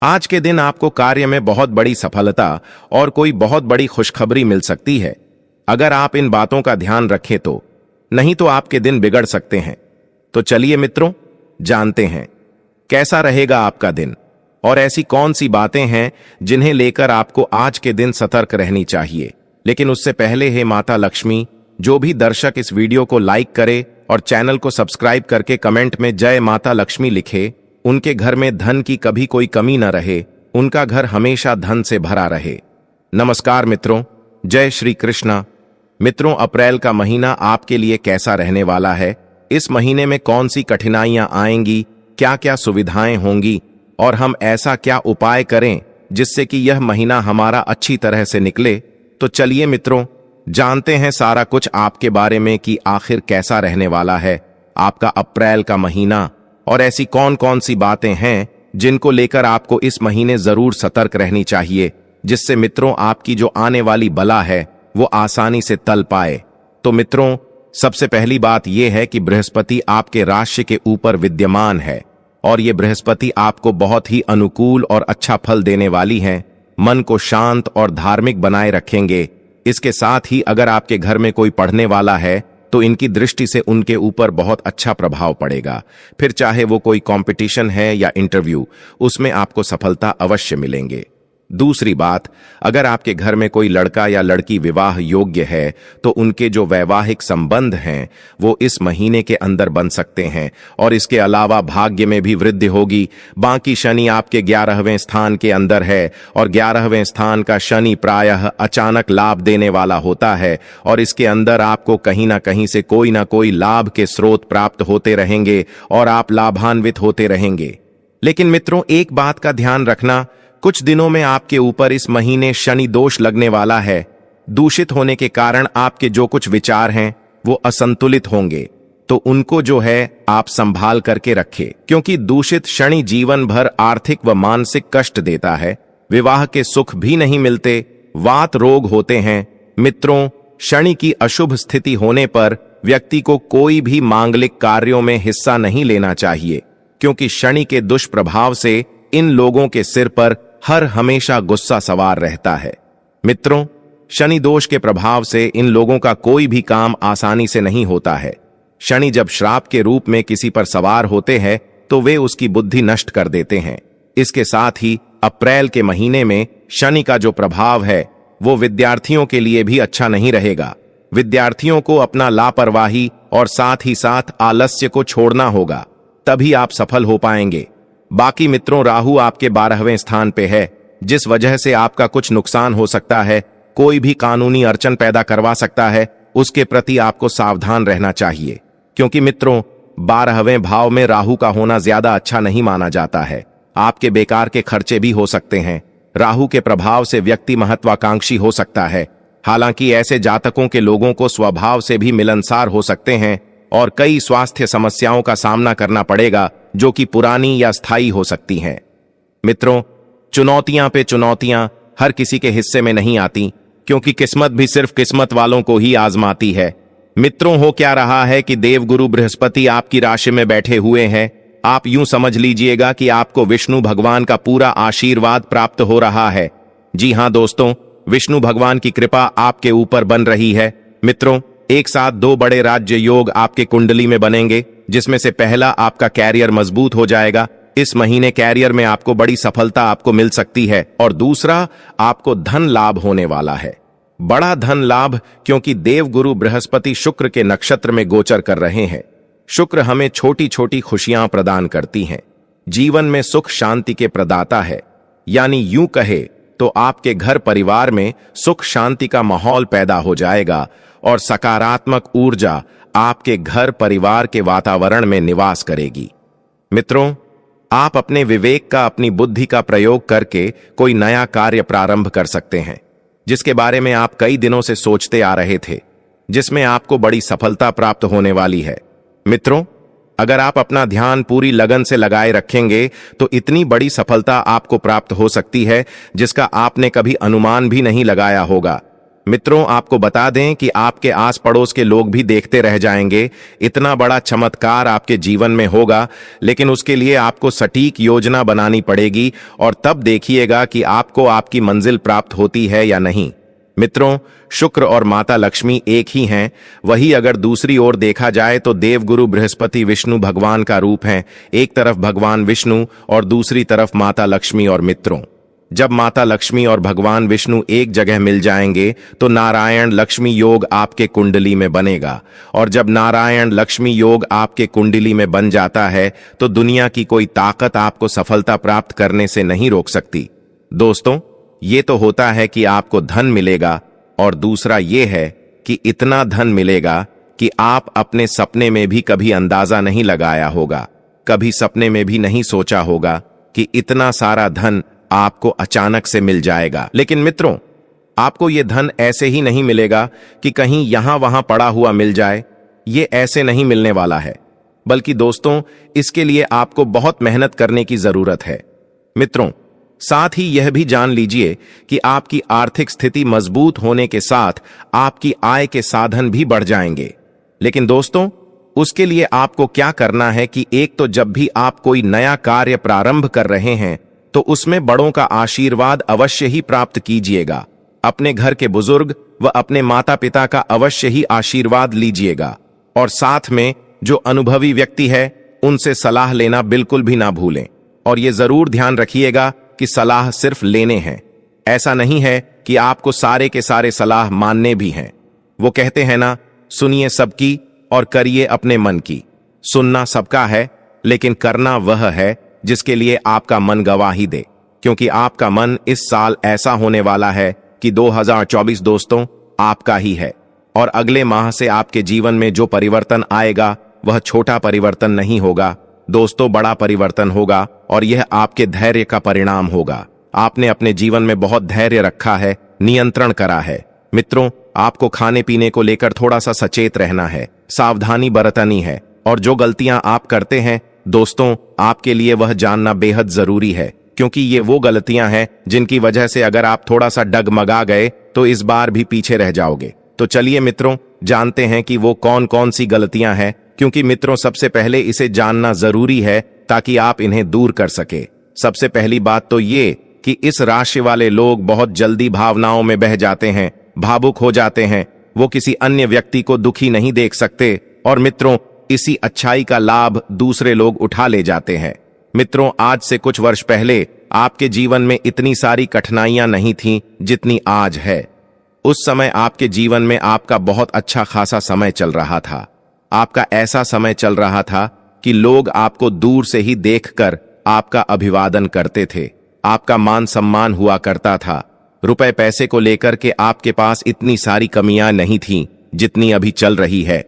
आज के दिन आपको कार्य में बहुत बड़ी सफलता और कोई बहुत बड़ी खुशखबरी मिल सकती है, अगर आप इन बातों का ध्यान रखें तो। नहीं तो आपके दिन बिगड़ सकते हैं। तो चलिए मित्रों, जानते हैं कैसा रहेगा आपका दिन और ऐसी कौन सी बातें हैं जिन्हें लेकर आपको आज के दिन सतर्क रहनी चाहिए। लेकिन उससे पहले हे माता लक्ष्मी, जो भी दर्शक इस वीडियो को लाइक करे और चैनल को सब्सक्राइब करके कमेंट में जय माता लक्ष्मी लिखे, उनके घर में धन की कभी कोई कमी न रहे, उनका घर हमेशा धन से भरा रहे। नमस्कार मित्रों, जय श्री कृष्णा। मित्रों, अप्रैल का महीना आपके लिए कैसा रहने वाला है? इस महीने में कौन सी कठिनाइयां आएंगी, क्या क्या सुविधाएं होंगी और हम ऐसा क्या उपाय करें जिससे कि यह महीना हमारा अच्छी तरह से निकले? तो चलिए मित्रों, जानते हैं सारा कुछ आपके बारे में कि आखिर कैसा रहने वाला है आपका अप्रैल का महीना और ऐसी कौन कौन सी बातें हैं जिनको लेकर आपको इस महीने जरूर सतर्क रहनी चाहिए, जिससे मित्रों आपकी जो आने वाली बला है वो आसानी से टल पाए। तो मित्रों, सबसे पहली बात यह है कि बृहस्पति आपके राशि के ऊपर विद्यमान है और ये बृहस्पति आपको बहुत ही अनुकूल और अच्छा फल देने वाली है। मन को शांत और धार्मिक बनाए रखेंगे। इसके साथ ही अगर आपके घर में कोई पढ़ने वाला है तो इनकी दृष्टि से उनके ऊपर बहुत अच्छा प्रभाव पड़ेगा। फिर चाहे वो कोई कंपटीशन है या इंटरव्यू, उसमें आपको सफलता अवश्य मिलेंगे। दूसरी बात, अगर आपके घर में कोई लड़का या लड़की विवाह योग्य है तो उनके जो वैवाहिक संबंध हैं वो इस महीने के अंदर बन सकते हैं और इसके अलावा भाग्य में भी वृद्धि होगी। बाकी शनि आपके 11वें स्थान के अंदर है और 11वें स्थान का शनि प्रायः अचानक लाभ देने वाला होता है और इसके अंदर आपको कहीं ना कहीं से कोई ना कोई लाभ के स्रोत प्राप्त होते रहेंगे और आप लाभान्वित होते रहेंगे। लेकिन मित्रों, एक बात का ध्यान रखना, कुछ दिनों में आपके ऊपर इस महीने शनि दोष लगने वाला है। दूषित होने के कारण आपके जो कुछ विचार हैं वो असंतुलित होंगे, तो उनको जो है आप संभाल करके रखें, क्योंकि दूषित शनि जीवन भर आर्थिक व मानसिक कष्ट देता है। विवाह के सुख भी नहीं मिलते, वात रोग होते हैं। मित्रों, शनि की अशुभ स्थिति होने पर व्यक्ति को कोई भी मांगलिक कार्यों में हिस्सा नहीं लेना चाहिए, क्योंकि शनि के दुष्प्रभाव से इन लोगों के सिर पर हर हमेशा गुस्सा सवार रहता है। मित्रों, शनि दोष के प्रभाव से इन लोगों का कोई भी काम आसानी से नहीं होता है। शनि जब श्राप के रूप में किसी पर सवार होते हैं तो वे उसकी बुद्धि नष्ट कर देते हैं। इसके साथ ही अप्रैल के महीने में शनि का जो प्रभाव है वो विद्यार्थियों के लिए भी अच्छा नहीं रहेगा। विद्यार्थियों को अपना लापरवाही और साथ ही साथ आलस्य को छोड़ना होगा, तभी आप सफल हो पाएंगे। बाकी मित्रों, राहु आपके 12वें स्थान पे है, जिस वजह से आपका कुछ नुकसान हो सकता है। कोई भी कानूनी अड़चन पैदा करवा सकता है, उसके प्रति आपको सावधान रहना चाहिए, क्योंकि मित्रों 12वें भाव में राहु का होना ज्यादा अच्छा नहीं माना जाता है। आपके बेकार के खर्चे भी हो सकते हैं। राहु के प्रभाव से व्यक्ति महत्वाकांक्षी हो सकता है। हालांकि ऐसे जातकों के लोगों को स्वभाव से भी मिलनसार हो सकते हैं और कई स्वास्थ्य समस्याओं का सामना करना पड़ेगा जो कि पुरानी या स्थायी हो सकती हैं। मित्रों, चुनौतियां पे चुनौतियां हर किसी के हिस्से में नहीं आती, क्योंकि किस्मत भी सिर्फ किस्मत वालों को ही आजमाती है। मित्रों, हो क्या रहा है कि देवगुरु बृहस्पति आपकी राशि में बैठे हुए हैं। आप यूं समझ लीजिएगा कि आपको विष्णु भगवान का पूरा आशीर्वाद प्राप्त हो रहा है। जी हां दोस्तों, विष्णु भगवान की कृपा आपके ऊपर बन रही है। मित्रों, एक साथ 2 बड़े राज्य योग आपके कुंडली में बनेंगे, जिसमें से पहला आपका कैरियर मजबूत हो जाएगा। इस महीने कैरियर में आपको बड़ी सफलता आपको मिल सकती है और दूसरा आपको धन लाभ होने वाला है। बड़ा धन लाभ, क्योंकि देवगुरु बृहस्पति शुक्र के नक्षत्र में गोचर कर रहे हैं। शुक्र हमें छोटी छोटी खुशियां प्रदान करती हैं, जीवन में सुख शांति के प्रदाता है। यानी यूं कहे तो आपके घर परिवार में सुख शांति का माहौल पैदा हो जाएगा और सकारात्मक ऊर्जा आपके घर परिवार के वातावरण में निवास करेगी। मित्रों, आप अपने विवेक का, अपनी बुद्धि का प्रयोग करके कोई नया कार्य प्रारंभ कर सकते हैं, जिसके बारे में आप कई दिनों से सोचते आ रहे थे, जिसमें आपको बड़ी सफलता प्राप्त होने वाली है। मित्रों, अगर आप अपना ध्यान पूरी लगन से लगाए रखेंगे तो इतनी बड़ी सफलता आपको प्राप्त हो सकती है जिसका आपने कभी अनुमान भी नहीं लगाया होगा। मित्रों, आपको बता दें कि आपके आस पड़ोस के लोग भी देखते रह जाएंगे। इतना बड़ा चमत्कार आपके जीवन में होगा, लेकिन उसके लिए आपको सटीक योजना बनानी पड़ेगी और तब देखिएगा कि आपको आपकी मंजिल प्राप्त होती है या नहीं। मित्रों, शुक्र और माता लक्ष्मी एक ही हैं। वही अगर दूसरी ओर देखा जाए तो देवगुरु बृहस्पति विष्णु भगवान का रूप हैं। एक तरफ भगवान विष्णु और दूसरी तरफ माता लक्ष्मी। और मित्रों, जब माता लक्ष्मी और भगवान विष्णु एक जगह मिल जाएंगे तो नारायण लक्ष्मी योग आपके कुंडली में बनेगा। और जब नारायण लक्ष्मी योग आपके कुंडली में बन जाता है तो दुनिया की कोई ताकत आपको सफलता प्राप्त करने से नहीं रोक सकती। दोस्तों, ये तो होता है कि आपको धन मिलेगा, और दूसरा ये है कि इतना धन मिलेगा कि आप अपने सपने में भी कभी अंदाजा नहीं लगाया होगा, कभी सपने में भी नहीं सोचा होगा कि इतना सारा धन आपको अचानक से मिल जाएगा। लेकिन मित्रों, आपको यह धन ऐसे ही नहीं मिलेगा कि कहीं यहां वहां पड़ा हुआ मिल जाए। ये ऐसे नहीं मिलने वाला है, बल्कि दोस्तों, इसके लिए आपको बहुत मेहनत करने की जरूरत है। मित्रों, साथ ही यह भी जान लीजिए कि आपकी आर्थिक स्थिति मजबूत होने के साथ आपकी आय के साधन भी बढ़ जाएंगे। लेकिन दोस्तों, उसके लिए आपको क्या करना है कि एक तो जब भी आप कोई नया कार्य प्रारंभ कर रहे हैं तो उसमें बड़ों का आशीर्वाद अवश्य ही प्राप्त कीजिएगा। अपने घर के बुजुर्ग व अपने माता पिता का अवश्य ही आशीर्वाद लीजिएगा। और साथ में जो अनुभवी व्यक्ति है उनसे सलाह लेना बिल्कुल भी ना भूलें। और ये जरूर ध्यान रखिएगा कि सलाह सिर्फ लेने हैं, ऐसा नहीं है कि आपको सारे के सारे सलाह मानने भी हैं। वो कहते हैं ना, सुनिए सबकी और करिए अपने मन की। सुनना सबका है, लेकिन करना वह है जिसके लिए आपका मन गवाही दे। क्योंकि आपका मन इस साल ऐसा होने वाला है कि 2024 दोस्तों आपका ही है। और अगले माह से आपके जीवन में जो परिवर्तन आएगा वह छोटा परिवर्तन नहीं होगा दोस्तों, बड़ा परिवर्तन होगा। और यह आपके धैर्य का परिणाम होगा। आपने अपने जीवन में बहुत धैर्य रखा है, नियंत्रण करा है। मित्रों, आपको खाने पीने को लेकर थोड़ा सा सचेत रहना है, सावधानी बरतनी है। और जो गलतियां आप करते हैं दोस्तों, आपके लिए वह जानना बेहद जरूरी है। क्योंकि ये वो गलतियां हैं जिनकी वजह से अगर आप थोड़ा सा डगमगा गए तो इस बार भी पीछे रह जाओगे। तो चलिए मित्रों, जानते हैं कि वो कौन कौन सी गलतियां हैं। क्योंकि मित्रों, सबसे पहले इसे जानना जरूरी है ताकि आप इन्हें दूर कर सके। सबसे पहली बात तो ये कि इस राशि वाले लोग बहुत जल्दी भावनाओं में बह जाते हैं, भावुक हो जाते हैं। वो किसी अन्य व्यक्ति को दुखी नहीं देख सकते। और मित्रों, इसी अच्छाई का लाभ दूसरे लोग उठा ले जाते हैं। मित्रों, आज से कुछ वर्ष पहले आपके जीवन में इतनी सारी कठिनाइयां नहीं थीं जितनी आज है। उस समय आपके जीवन में आपका बहुत अच्छा खासा समय चल रहा था। आपका ऐसा समय चल रहा था कि लोग आपको दूर से ही देखकर आपका अभिवादन करते थे। आपका मान सम्मान हुआ करता था। रुपए पैसे को लेकर के आपके पास इतनी सारी कमियां नहीं थीं जितनी अभी चल रही है।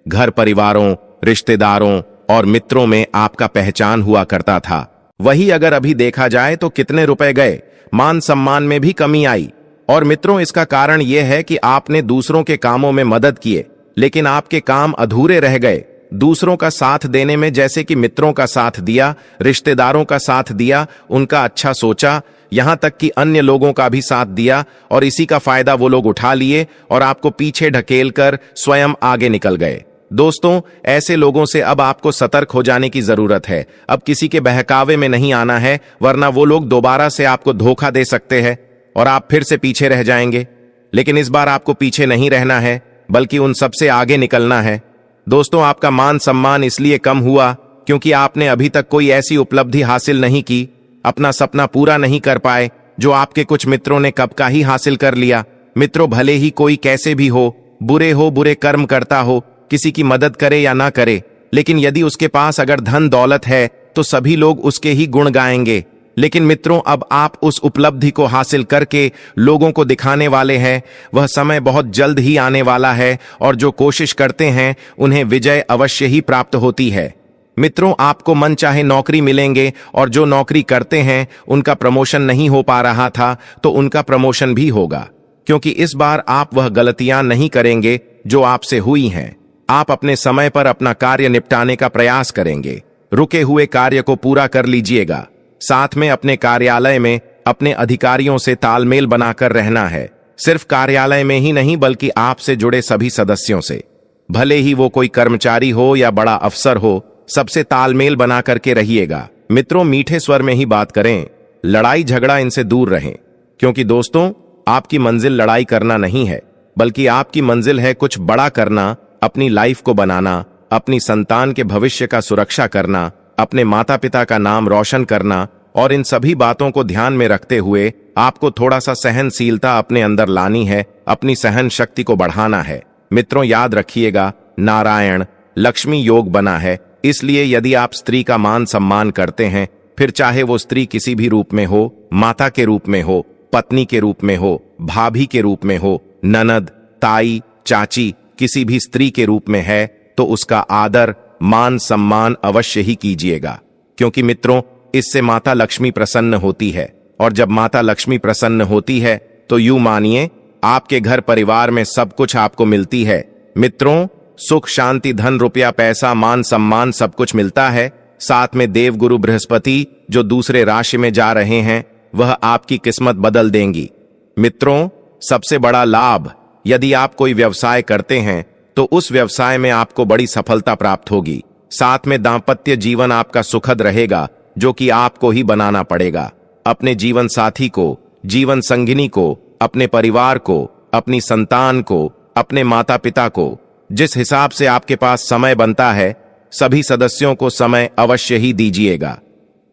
घर परिवारों, रिश्तेदारों और मित्रों में आपका पहचान हुआ करता था। वही अगर अभी देखा जाए तो कितने रुपए गए, मान सम्मान में भी कमी आई। और मित्रों, इसका कारण यह है कि आपने दूसरों के कामों में मदद किए, लेकिन आपके काम अधूरे रह गए। दूसरों का साथ देने में, जैसे कि मित्रों का साथ दिया, रिश्तेदारों का साथ दिया, उनका अच्छा सोचा, यहां तक कि अन्य लोगों का भी साथ दिया, और इसी का फायदा वो लोग उठा लिए और आपको पीछे ढकेलकर स्वयं आगे निकल गए। दोस्तों, ऐसे लोगों से अब आपको सतर्क हो जाने की जरूरत है। अब किसी के बहकावे में नहीं आना है, वरना वो लोग दोबारा से आपको धोखा दे सकते हैं और आप फिर से पीछे रह जाएंगे। लेकिन इस बार आपको पीछे नहीं रहना है, बल्कि उन सबसे आगे निकलना है। दोस्तों, आपका मान सम्मान इसलिए कम हुआ क्योंकि आपने अभी तक कोई ऐसी उपलब्धि हासिल नहीं की, अपना सपना पूरा नहीं कर पाए जो आपके कुछ मित्रों ने कब का ही हासिल कर लिया। मित्रों, भले ही कोई कैसे भी हो, बुरे कर्म करता हो, किसी की मदद करे या ना करे, लेकिन यदि उसके पास अगर धन दौलत है तो सभी लोग उसके ही गुण गाएंगे। लेकिन मित्रों, अब आप उस उपलब्धि को हासिल करके लोगों को दिखाने वाले हैं। वह समय बहुत जल्द ही आने वाला है और जो कोशिश करते हैं उन्हें विजय अवश्य ही प्राप्त होती है। मित्रों, आपको मन चाहे नौकरी मिलेंगे और जो नौकरी करते हैं उनका प्रमोशन नहीं हो पा रहा था तो उनका प्रमोशन भी होगा। क्योंकि इस बार आप वह गलतियां नहीं करेंगे जो आपसे हुई हैं। आप अपने समय पर अपना कार्य निपटाने का प्रयास करेंगे। रुके हुए कार्य को पूरा कर लीजिएगा। साथ में अपने कार्यालय में अपने अधिकारियों से तालमेल बनाकर रहना है। सिर्फ कार्यालय में ही नहीं बल्कि आपसे जुड़े सभी सदस्यों से, भले ही वो कोई कर्मचारी हो या बड़ा अफसर हो, सबसे तालमेल बना करके रहिएगा। मित्रों, मीठे स्वर में ही बात करें, लड़ाई झगड़ा इनसे दूर रहें, क्योंकि दोस्तों आपकी मंजिल लड़ाई करना नहीं है, बल्कि आपकी मंजिल है कुछ बड़ा करना, अपनी लाइफ को बनाना, अपनी संतान के भविष्य का सुरक्षा करना, अपने माता पिता का नाम रोशन करना। और इन सभी बातों को ध्यान में रखते हुए आपको थोड़ा सा सहनशीलता अपने अंदर लानी है, अपनी सहन शक्ति को बढ़ाना है। मित्रों, याद रखिएगा, नारायण लक्ष्मी योग बना है, इसलिए यदि आप स्त्री का मान सम्मान करते हैं, फिर चाहे वो स्त्री किसी भी रूप में हो, माता के रूप में हो, पत्नी के रूप में हो, भाभी के रूप में हो, ननद, ताई, चाची, किसी भी स्त्री के रूप में है, तो उसका आदर मान सम्मान अवश्य ही कीजिएगा, क्योंकि मित्रों इससे माता लक्ष्मी प्रसन्न होती है। और जब माता लक्ष्मी प्रसन्न होती है तो यूं मानिए आपके घर परिवार में सब कुछ आपको मिलती है। मित्रों, सुख शांति धन रुपया पैसा मान सम्मान सब कुछ मिलता है। साथ में देवगुरु बृहस्पति जो दूसरे राशि में जा रहे हैं, वह आपकी किस्मत बदल देंगी। मित्रों, सबसे बड़ा लाभ, यदि आप कोई व्यवसाय करते हैं तो उस व्यवसाय में आपको बड़ी सफलता प्राप्त होगी। साथ में दांपत्य जीवन आपका सुखद रहेगा, जो कि आपको ही बनाना पड़ेगा। अपने जीवन साथी को, जीवन संगिनी को, अपने परिवार को, अपनी संतान को, अपने माता पिता को जिस हिसाब से आपके पास समय बनता है, सभी सदस्यों को समय अवश्य ही दीजिएगा,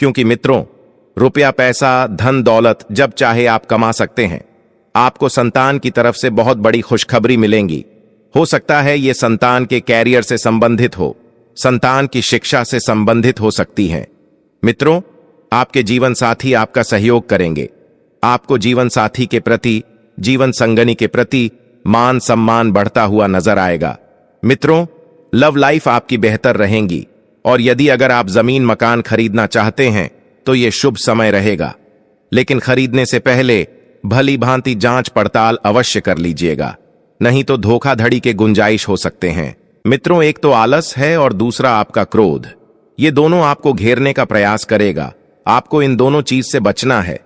क्योंकि मित्रों रुपया पैसा धन दौलत जब चाहे आप कमा सकते हैं। आपको संतान की तरफ से बहुत बड़ी खुशखबरी मिलेंगी। हो सकता है ये संतान के कैरियर से संबंधित हो, संतान की शिक्षा से संबंधित हो सकती है। मित्रों, आपके जीवन साथी आपका सहयोग करेंगे। आपको जीवन साथी के प्रति, जीवन संगनी के प्रति मान सम्मान बढ़ता हुआ नजर आएगा। मित्रों, लव लाइफ आपकी बेहतर रहेंगी, और यदि अगर आप जमीन मकान खरीदना चाहते हैं तो यह शुभ समय रहेगा, लेकिन खरीदने से पहले भली भांति जांच पड़ताल अवश्य कर लीजिएगा, नहीं तो धोखाधड़ी के गुंजाइश हो सकते हैं। मित्रों, एक तो आलस है और दूसरा आपका क्रोध। ये दोनों आपको घेरने का प्रयास करेगा। आपको इन दोनों चीज से बचना है।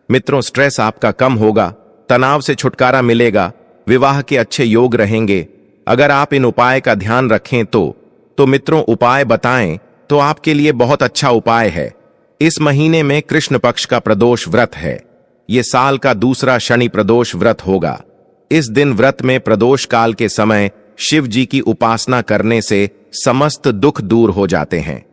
मित्रों, स्ट्रेस आपका कम होगा, तनाव से छुटकारा मिलेगा, विवाह के अच्छे योग रहेंगे। अगर आप इन उपाय का ध्यान रखें तो मित्रों उपाय बताएं तो आपके लिए बहुत अच्छा उपाय है। इस महीने में कृष्ण पक्ष का प्रदोष व्रत है। ये साल का दूसरा शनि प्रदोष व्रत होगा। इस दिन व्रत में प्रदोष काल के समय शिव जी की उपासना करने से समस्त दुख दूर हो जाते हैं।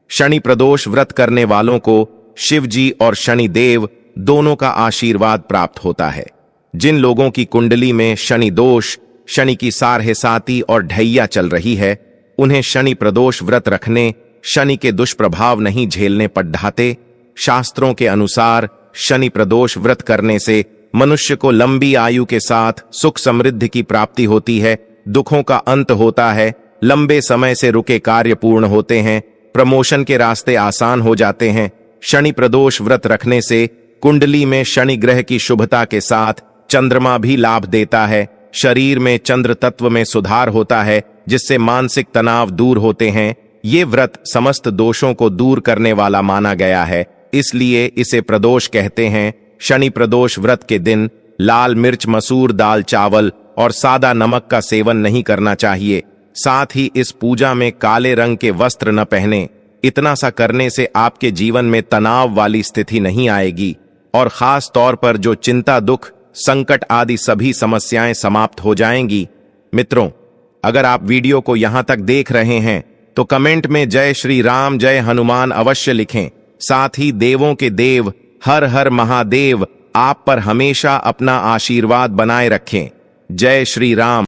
शनि प्रदोष व्रत करने वालों को शिव जी और शनि देव दोनों का आशीर्वाद प्राप्त होता है। जिन लोगों की कुंडली में शनि दोष, शनि की सारहेसाती और ढैया चल रही है, उन्हें शनि प्रदोष व्रत रखने, शनि के दुष्प्रभाव नहीं झेलने पड़ते। शास्त्रों के अनुसार शनि प्रदोष व्रत करने से मनुष्य को लंबी आयु के साथ सुख समृद्धि की प्राप्ति होती है, दुखों का अंत होता है, लंबे समय से रुके कार्य पूर्ण होते हैं, प्रमोशन के रास्ते आसान हो जाते हैं। शनि प्रदोष व्रत रखने से कुंडली में शनि ग्रह की शुभता के साथ चंद्रमा भी लाभ देता है। शरीर में चंद्र तत्व में सुधार होता है, जिससे मानसिक तनाव दूर होते हैं। ये व्रत समस्त दोषों को दूर करने वाला माना गया है, इसलिए इसे प्रदोष कहते हैं। शनि प्रदोष व्रत के दिन लाल मिर्च, मसूर दाल, चावल और सादा नमक का सेवन नहीं करना चाहिए। साथ ही इस पूजा में काले रंग के वस्त्र न पहने। इतना सा करने से आपके जीवन में तनाव वाली स्थिति नहीं आएगी, और खास तौर पर जो चिंता, दुख, संकट आदि सभी समस्याएं समाप्त हो जाएंगी। मित्रों, अगर आप वीडियो को यहां तक देख रहे हैं तो कमेंट में जय श्री राम, जय हनुमान अवश्य लिखें। साथ ही देवों के देव हर हर महादेव आप पर हमेशा अपना आशीर्वाद बनाए रखें। जय श्री राम।